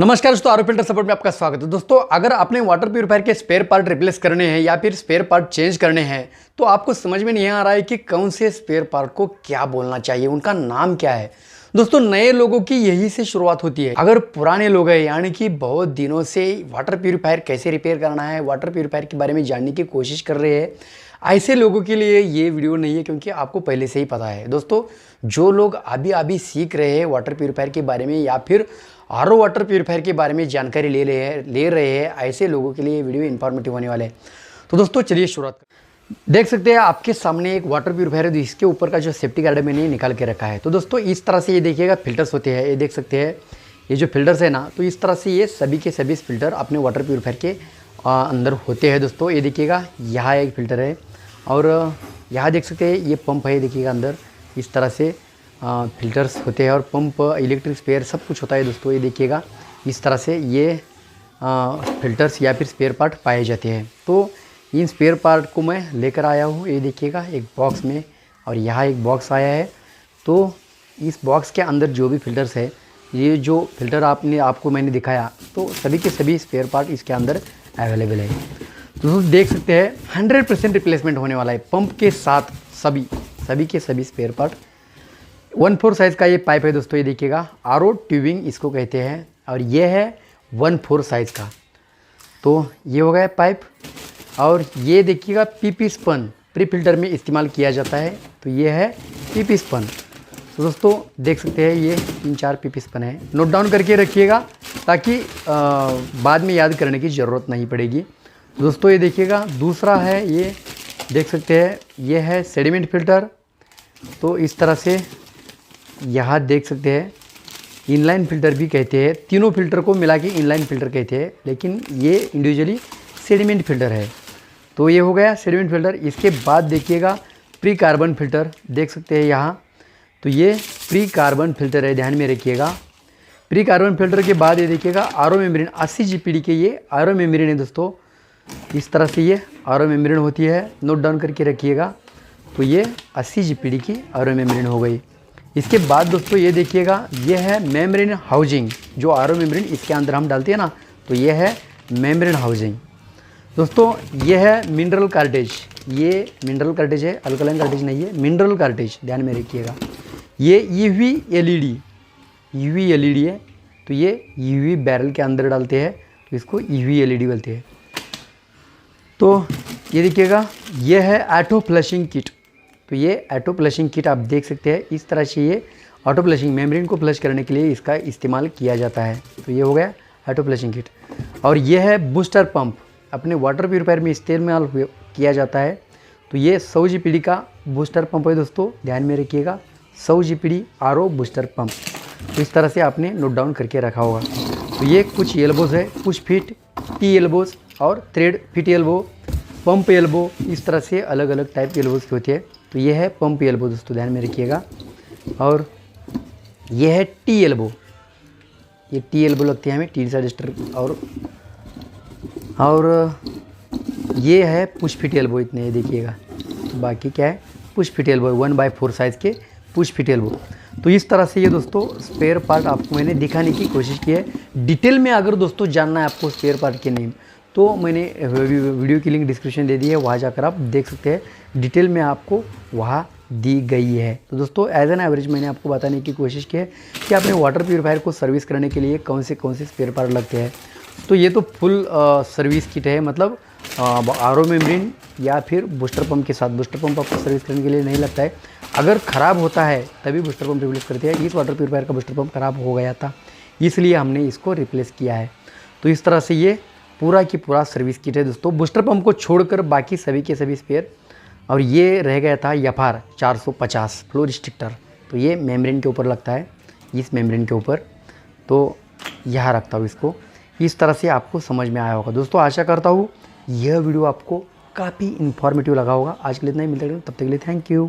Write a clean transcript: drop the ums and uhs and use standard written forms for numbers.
नमस्कार दोस्तों, are filter support में आपका स्वागत है। दोस्तों, अगर आपने वाटर प्यूरीफायर के स्पेयर पार्ट रिप्लेस करने हैं या फिर स्पेयर पार्ट चेंज करने हैं तो आपको समझ में नहीं आ रहा है कि कौन से स्पेयर पार्ट को क्या बोलना चाहिए, उनका नाम क्या है। दोस्तों, नए लोगों की यही से शुरुआत होती है। अगर पुराने लोग हैं यानी कि बहुत दिनों से वाटर प्यूरीफायर कैसे रिपेयर करना है, वाटर प्यूरीफायर के बारे में जानने की कोशिश कर रहे हैं, ऐसे लोगों के लिए ये वीडियो नहीं है, क्योंकि आपको पहले से ही पता है। दोस्तों, जो लोग अभी सीख रहे हैं वाटर प्यूरीफायर के बारे में या फिर आरओ वाटर प्यूरीफायर के बारे में जानकारी ले रहे हैं, ऐसे लोगों के लिए ये वीडियो इन्फॉर्मेटिव होने वाले हैं। तो दोस्तों, चलिए शुरुआत करते। देख सकते हैं आपके सामने एक वाटर प्यूरीफायर है, इसके ऊपर का जो सेफ्टी गार्ड है मैंने निकाल के रखा है। तो दोस्तों, इस तरह से ये देखिएगा फिल्टर्स होते हैं। ये देख सकते हैं ये जो फिल्टर्स है ना, तो इस तरह से ये सभी के सभी फिल्टर अपने वाटर प्यूरीफायर के अंदर होते हैं। दोस्तों, ये देखिएगा यहाँ एक फ़िल्टर है और यहाँ देख सकते हैं ये पंप है। देखिएगा अंदर इस तरह से फिल्टर्स होते हैं और पंप, इलेक्ट्रिक स्पेयर सब कुछ होता है। दोस्तों, ये देखिएगा इस तरह से ये फिल्टर्स या फिर स्पेयर पार्ट पाए जाते हैं। तो इन स्पेयर पार्ट को मैं लेकर आया हूँ, ये देखिएगा एक बॉक्स में, और यहाँ एक बॉक्स आया है। तो इस बॉक्स के अंदर जो भी फिल्टर्स है, ये जो फिल्टर आपको मैंने दिखाया, तो सभी के सभी स्पेयर पार्ट इसके अंदर अवेलेबल है। तो दोस्तों, देख सकते हैं 100% रिप्लेसमेंट होने वाला है पंप के साथ। सभी के सभी स्पेयर पार्ट 1/4 साइज़ का ये पाइप है। दोस्तों, ये देखिएगा आरओ ट्यूबिंग इसको कहते हैं, और ये है 1/4 साइज़ का। तो ये हो गया पाइप, और ये देखिएगा पीपी स्पन प्री फिल्टर में इस्तेमाल किया जाता है। तो ये है पीपी स्पन। तो दोस्तों, देख सकते हैं ये 3-4 पीपी स्पन है। नोट डाउन करके रखिएगा ताकि बाद में याद करने की ज़रूरत नहीं पड़ेगी। दोस्तों, ये देखिएगा दूसरा है, ये देख सकते हैं ये है सेडिमेंट फिल्टर। तो इस तरह से यहाँ देख सकते हैं इनलाइन फ़िल्टर भी कहते हैं। तीनों फ़िल्टर को मिला के इनलाइन फ़िल्टर कहते हैं, लेकिन ये इंडिविजुअली सेडिमेंट फ़िल्टर है। तो ये हो गया सेडिमेंट फ़िल्टर। इसके बाद देखिएगा प्री कार्बन फ़िल्टर, देख सकते हैं यहाँ। तो ये प्री कार्बन फ़िल्टर है, ध्यान में रखिएगा। प्री कार्बन फ़िल्टर के बाद ये देखिएगा आरओ मेम्ब्रेन 80 जीपीडी के ये आरओ मेम्ब्रेन है। दोस्तों, इस तरह से ये आरओ मेम्ब्रेन होती है, नोट डाउन करके रखिएगा। तो ये 80 जीपीडी की आरओ मेम्ब्रेन हो गई। इसके बाद दोस्तों, ये देखिएगा ये है मेम्ब्रेन हाउसिंग, जो आरओ मेम्ब्रेन इसके अंदर हम डालते हैं ना, तो ये है मेम्ब्रेन हाउसिंग। दोस्तों, ये है मिनरल कार्टेज। ये मिनरल कार्टेज है, अल्कलाइन कार्टेज नहीं है, मिनरल कार्टेज, ध्यान में रखिएगा। ये यूवी एलईडी है। तो ये यूवी बैरल के अंदर डालते हैं, तो इसको यूवी एलईडी बोलते हैं। तो ये देखिएगा ये है ऑटो फ्लशिंग किट। तो ये ऑटो फ्लशिंग किट आप देख सकते हैं, इस तरह से ये ऑटो फ्लशिंग मेम्ब्रेन को फ्लश करने के लिए इसका इस्तेमाल किया जाता है। तो ये हो गया ऑटो फ्लशिंग किट। और ये है बूस्टर पंप, अपने वाटर प्यूरीफायर में इस्तेमाल किया जाता है। तो ये 100 जीपीडी का बूस्टर पंप है। दोस्तों, ध्यान में रखिएगा 100 जीपीडी आरओ बूस्टर पंप। तो इस तरह से आपने नोट डाउन करके रखा होगा। तो ये कुछ एल्बोज है, पुश फिट, टी एल्बोज और thread fit elbow, pump elbow, इस तरह से अलग अलग टाइप के एल्बोज की होती है। तो ये है पंप एल्बो। दोस्तों, ध्यान में रखिएगा। और ये है टी एल्बो। ये टी एल्बो लगती है हमें, टी सजेस्टर। और ये है पुश फिट एल्बो, इतने देखिएगा। बाकी क्या है, पुश फिट एल्बो 1/4 साइज़ के पुश फिट एल्बो। तो इस तरह से ये दोस्तों स्पेयर पार्ट आपको मैंने दिखाने की कोशिश की है। डिटेल में अगर दोस्तों जानना है आपको स्पेयर पार्ट के नेम, तो मैंने वीडियो की लिंक डिस्क्रिप्शन दे दी है, वहाँ जाकर आप देख सकते हैं। डिटेल में आपको वहाँ दी गई है। तो दोस्तों, एज एन एवरेज मैंने आपको बताने की कोशिश की है कि आपने वाटर प्यूरीफायर को सर्विस करने के लिए कौन से स्पेयर पार्ट लगते हैं। तो ये तो फुल सर्विस किट है, मतलब आरओ मेम्ब्रेन या फिर बूस्टर पंप के साथ। बूस्टर पंप आपको सर्विस करने के लिए नहीं लगता है, अगर ख़राब होता है तभी बूस्टर पंप रिप्लेस करते हैं। इस वाटर प्यूरीफायर का बूस्टर पंप ख़राब हो गया था, इसलिए हमने इसको रिप्लेस किया है। तो इस तरह से ये पूरा की पूरा सर्विस किट है। दोस्तों, बूस्टर पंप को छोड़कर बाकी सभी के सभी स्पेयर। और ये रह गया था एफआर 450 फ्लो रिस्ट्रिक्टर। तो ये मेम्ब्रेन के ऊपर लगता है, इस मेम्ब्रेन के ऊपर। तो यहाँ रखता हूँ इसको। इस तरह से आपको समझ में आया होगा। दोस्तों, आशा करता हूँ यह वीडियो आपको काफ़ी इन्फॉर्मेटिव लगा होगा। आज के लिए इतना ही, मिलते हैं तब तक के लिए थैंक यू।